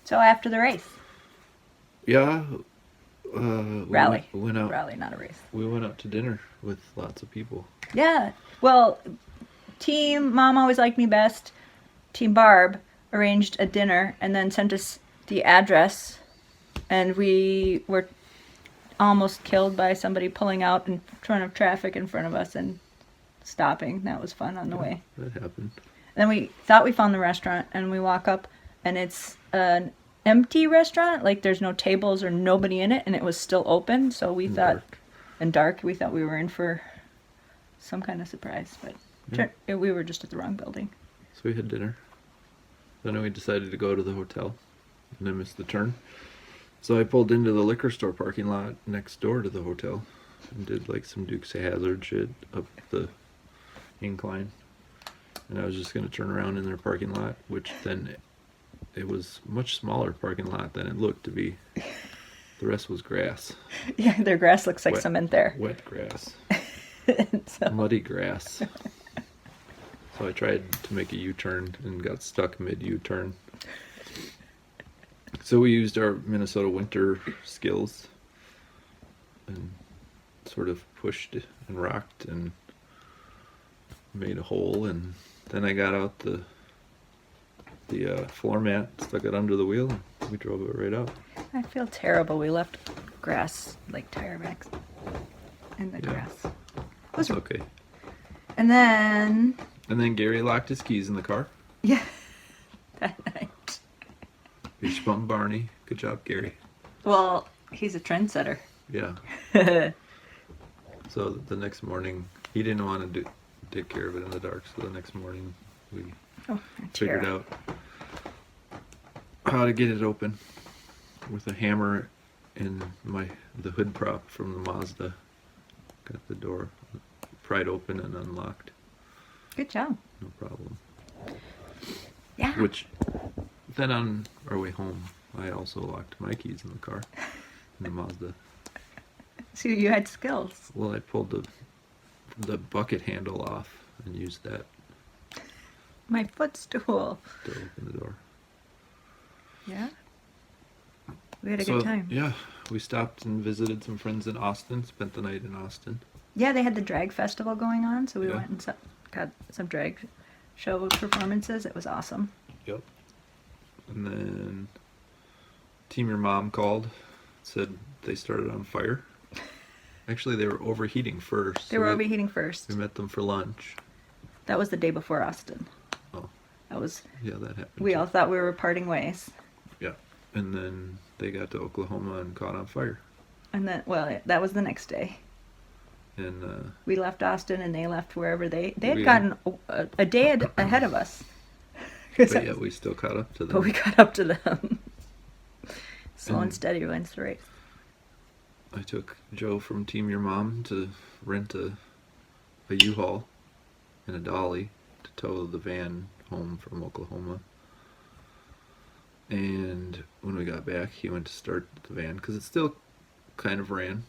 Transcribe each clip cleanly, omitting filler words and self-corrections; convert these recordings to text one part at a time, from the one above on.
So after the race, Yeah. rally. We went out. Rally, not a race. We went out to dinner with lots of people. Yeah. Well, Team Mom Always Liked Me Best, Team Barb arranged a dinner and then sent us the address, and we were almost killed by somebody pulling out in front of traffic in front of us and stopping. That was fun on the way. That happened. Then we thought we found the restaurant, and we walk up, and it's an empty restaurant. Like there's no tables or nobody in it, and it was still open. So we thought, Dark. and dark, we thought we were in for some kind of surprise, but we were just at the wrong building. So we had dinner. Then we decided to go to the hotel, and I missed the turn. So I pulled into the liquor store parking lot next door to the hotel and did like some Dukes of Hazzard shit up the incline. And I was just going to turn around in their parking lot, which then it was much smaller parking lot than it looked to be. The rest was grass. Yeah, their grass looks like Wet- cement there. Wet grass. So, Muddy grass. So I tried to make a U-turn and got stuck mid-U-turn. So we used our Minnesota winter skills and sort of pushed and rocked and made a hole, and then I got out the floor mat, stuck it under the wheel, and we drove it right out. I feel terrible. We left grass, like tire marks, in the Yeah. grass. It's okay. And then, And then Gary locked his keys in the car. yeah, that night. He spun Barney. Good job, Gary. Well, he's a trendsetter. Yeah. So the next morning, he didn't want to take care of it in the dark. So the next morning, we figured out how to get it open with a hammer and the hood prop from the Mazda. Got the door pried open and unlocked. Good job. No problem. Yeah. Which then on our way home, I also locked my keys in the car in the Mazda. So you had skills. Well, I pulled the bucket handle off and used that My footstool. to open the door. Yeah. We had a So, good time. yeah, we stopped and visited some friends in Austin, spent the night in Austin. Yeah, they had the drag festival going on, so we Yeah. went and got some drag show performances. It was awesome. Yep. And then Team Your Mom called, said they started on fire. Actually, they were overheating first. They were overheating first. We met them for lunch. That was the day before Austin. Oh, That was. yeah, that happened. We too. all thought we were parting ways, Yeah. And then they got to Oklahoma and caught on fire. and then that was the next day. And We left Austin, and they left wherever they had We- gotten a day ahead of us. but yeah, we still caught up to them. But we got up to them. Slow and And- steady wins the race. I took Joe from Team Your Mom to rent a U-Haul and a dolly to tow the van home from Oklahoma. And when we got back, he went to start the van because it still kind of ran,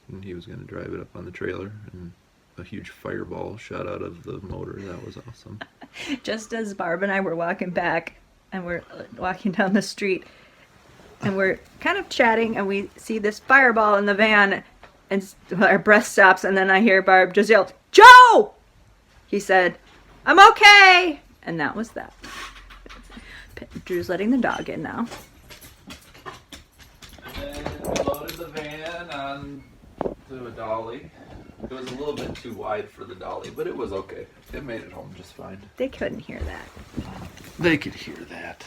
and he was going to drive it up on the trailer, and a huge fireball shot out of the motor. That was awesome. Just as Barb and I were walking back, and we're walking down the street, and we're kind of chatting, and we see this fireball in the van, and our breath stops, and then I hear Barb just yell, "Joe!" He said, "I'm okay!" And that was that. Drew's letting the dog in now. And then we loaded the van on to a dolly. It was a little bit too wide for the dolly, but it was okay. It made it home just fine. They couldn't hear that. They could hear that.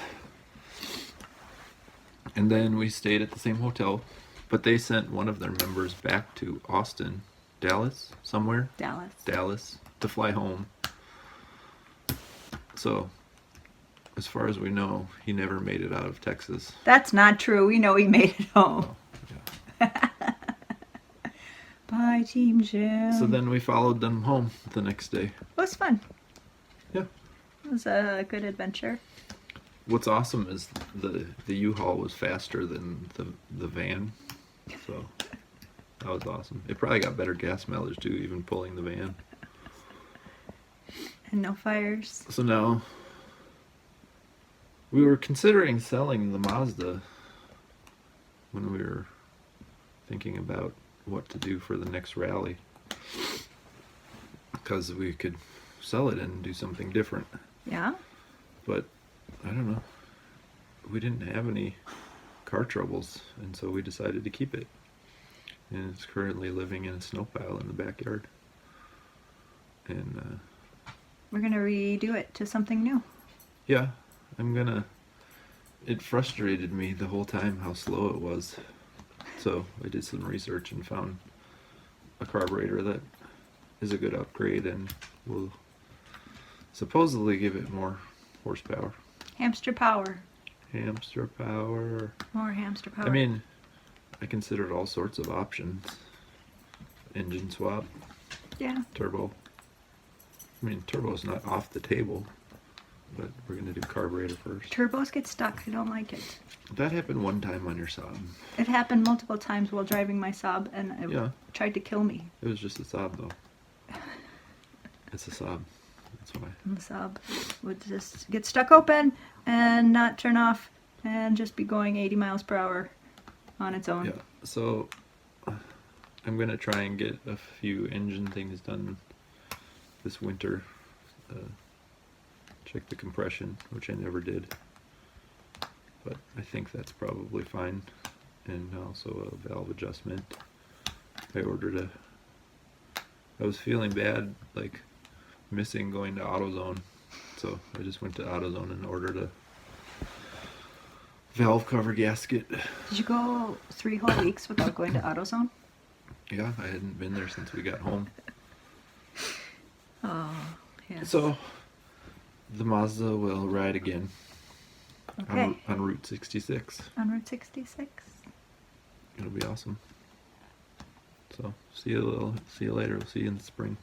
And then we stayed at the same hotel, but they sent one of their members back to Austin, Dallas, somewhere, Dallas. to fly home. So, as far as we know, he never made it out of Texas. That's not true. We know he made it home. Yeah. Bye, Team Jim. So then we followed them home the next day. It was fun. Yeah. It was a good adventure. What's awesome is the U-Haul was faster than the van, so that was awesome. It probably got better gas mileage too, even pulling the van. And no fires. So now We were considering selling the Mazda when we were thinking about what to do for the next rally, because we could sell it and do something different. Yeah? But I don't know. We didn't have any car troubles, and so we decided to keep it. And it's currently living in a snow pile in the backyard. And We're going to redo it to something new. yeah, it frustrated me the whole time how slow it was. So I did some research and found a carburetor that is a good upgrade and will supposedly give it more horsepower. Hamster power. Hamster power. More hamster power. I mean, I considered all sorts of options. Engine swap, yeah. turbo. I mean, turbo's not off the table, but we're going to do carburetor first. Turbos get stuck. I don't like it. That happened one time on your Saab. It happened multiple times while driving my Saab, and it Yeah. tried to kill me. It was just a Saab, though. It's a Saab. That's why. And the Saab would just get stuck open and not turn off and just be going 80 miles per hour on its own. Yeah, so I'm going to try and get a few engine things done this winter. Check the compression, which I never did. But I think that's probably fine. And also a valve adjustment. I was feeling bad, like missing going to AutoZone. So I just went to AutoZone and ordered a valve cover gasket. Did you go 3 whole weeks without going to AutoZone? Yeah, I hadn't been there since we got home. Oh, yes. So the Mazda will ride again Okay. on Route 66. On Route 66. It'll be awesome. So see you later. We'll see you in the spring.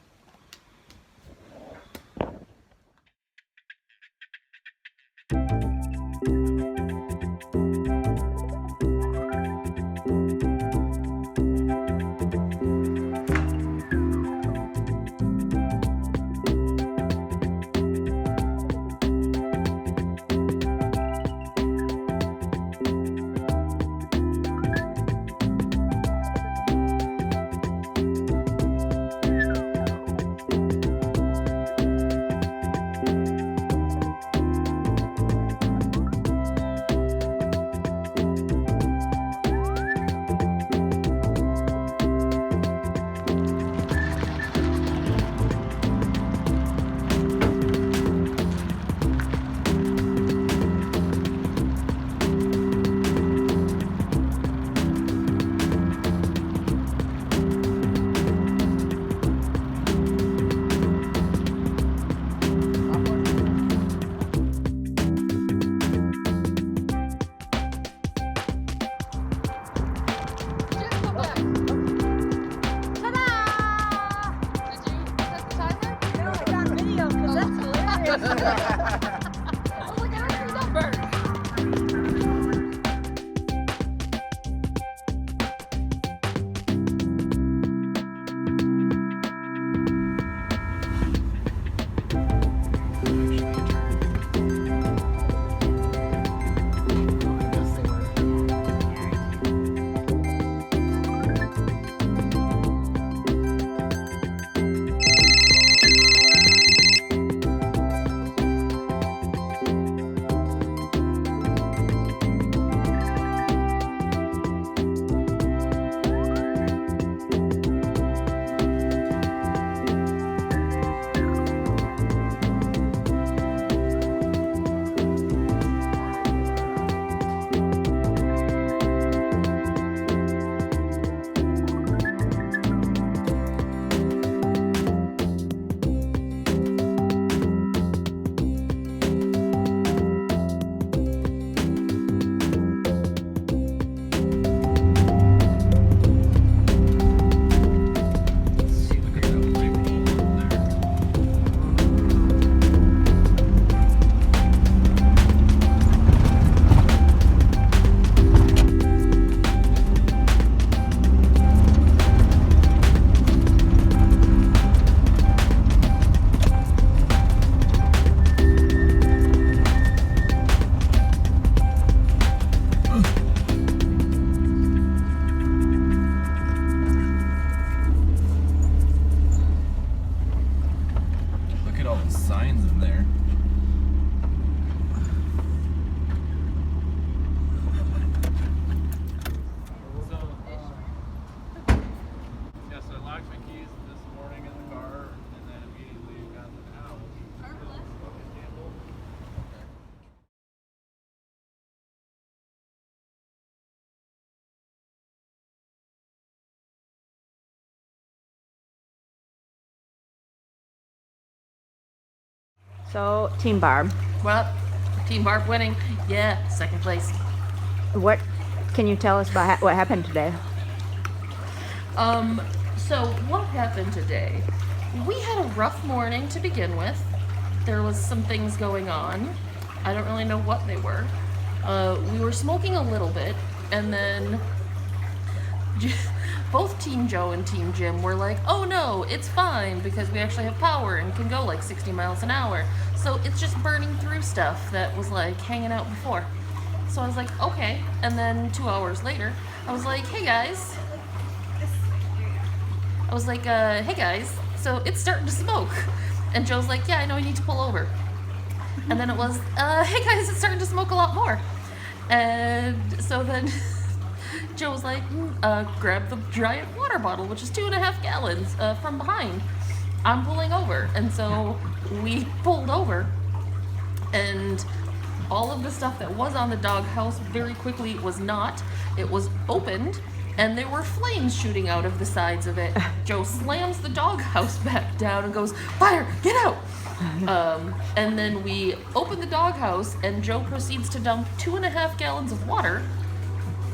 So, Team Barb, Well, Team Barb winning. Yeah, second place. what can you tell us about what happened today? So what happened today? We had a rough morning to begin with. There was some things going on. I don't really know what they were. We were smoking a little bit, and then both Team Joe and Team Jim were like, oh no, it's fine because we actually have power and can go like 60 miles an hour. So it's just burning through stuff that was like hanging out before. So I was like, okay. And then 2 hours later, I was like, hey guys. Hey guys, so it's starting to smoke. And Joe's like, yeah, I know, you need to pull over. And then it was, hey guys, it's starting to smoke a lot more. And so then Joe was like, grab the giant water bottle, which is 2.5 gallons, from behind. I'm pulling over. And so we pulled over, and all of the stuff that was on the doghouse very quickly was not. It was opened, and there were flames shooting out of the sides of it. Joe slams the doghouse back down and goes, fire, get out! And then we open the doghouse, and Joe proceeds to dump 2.5 gallons of water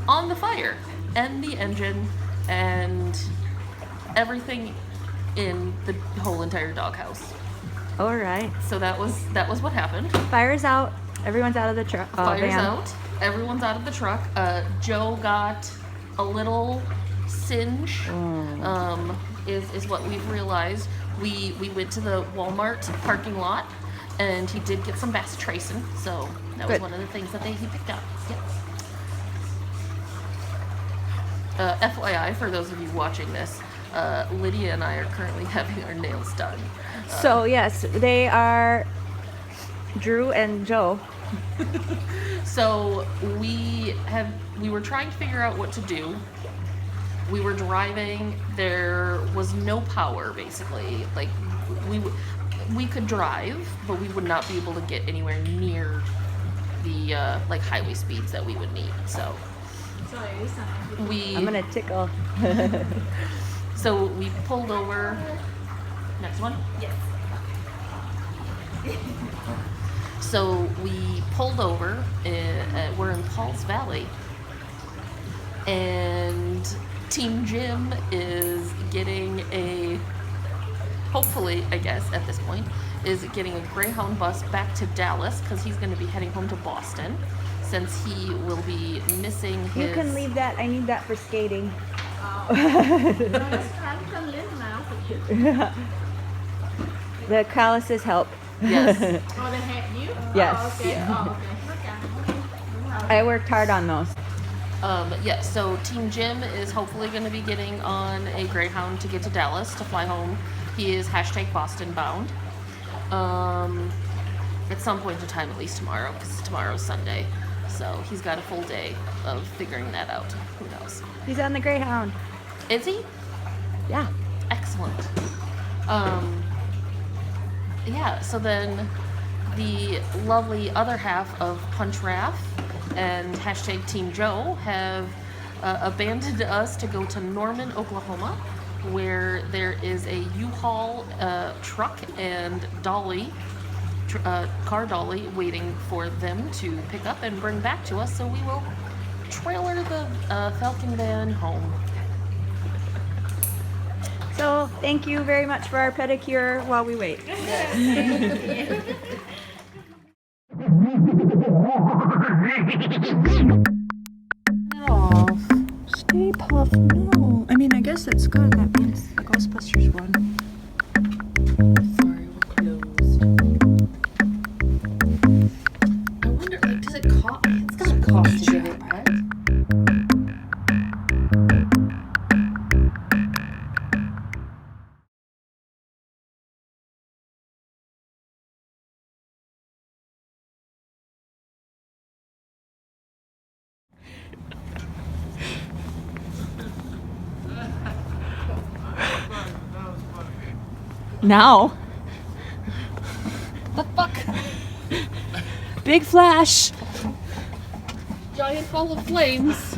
on the fire and the engine and everything in the whole entire doghouse. All right. So that was what happened. Fire's out. Everyone's out of the truck. Fire's van. out. Everyone's out of the truck. Joe got a little singe. Is what we've realized. We went to the Walmart parking lot, and he did get some bacitracin. So that was Good. one of the things that he picked up. Yep. FYI, for those of you watching this, Lydia and I are currently having our nails done. So yes, they are Drew and Joe. So we were trying to figure out what to do. We were driving. There was no power, basically. Like we could drive, but we would not be able to get anywhere near the like highway speeds that we would need. So I'm gonna tickle. So we pulled over. Next one? Yes. So we pulled over. We're in Paul's Valley. And Team Jim is getting hopefully, I guess, at this point, is getting a Greyhound bus back to Dallas because he's going to be heading home to Boston since he will be missing his... You can leave that. I need that for skating. The calluses help. Yes. Oh, they had you? Yes. Oh, okay. Yeah. Oh, okay. I worked hard on those. Yeah, so Team Jim is hopefully going to be getting on a Greyhound to get to Dallas to fly home. He is #Boston bound. At some point in time, at least tomorrow, because tomorrow's Sunday. So he's got a full day of figuring that out. Who knows? He's on the Greyhound. Is he? Yeah. Excellent. Yeah, so then the lovely other half of Punch Raff and #Team Joe have abandoned us to go to Norman, Oklahoma, where there is a U-Haul truck and dolly, car dolly, waiting for them to pick up and bring back to us. So we will trailer the Falcon van home. So thank you very much for our pedicure while we wait. Stay Puft. No. I mean, I guess it's good. That means the Ghostbusters won. Sorry, we're closed. I wonder, like, does it cost? It's gotta cost to give it pet. Now. The fuck? Big flash. Giant ball of flames.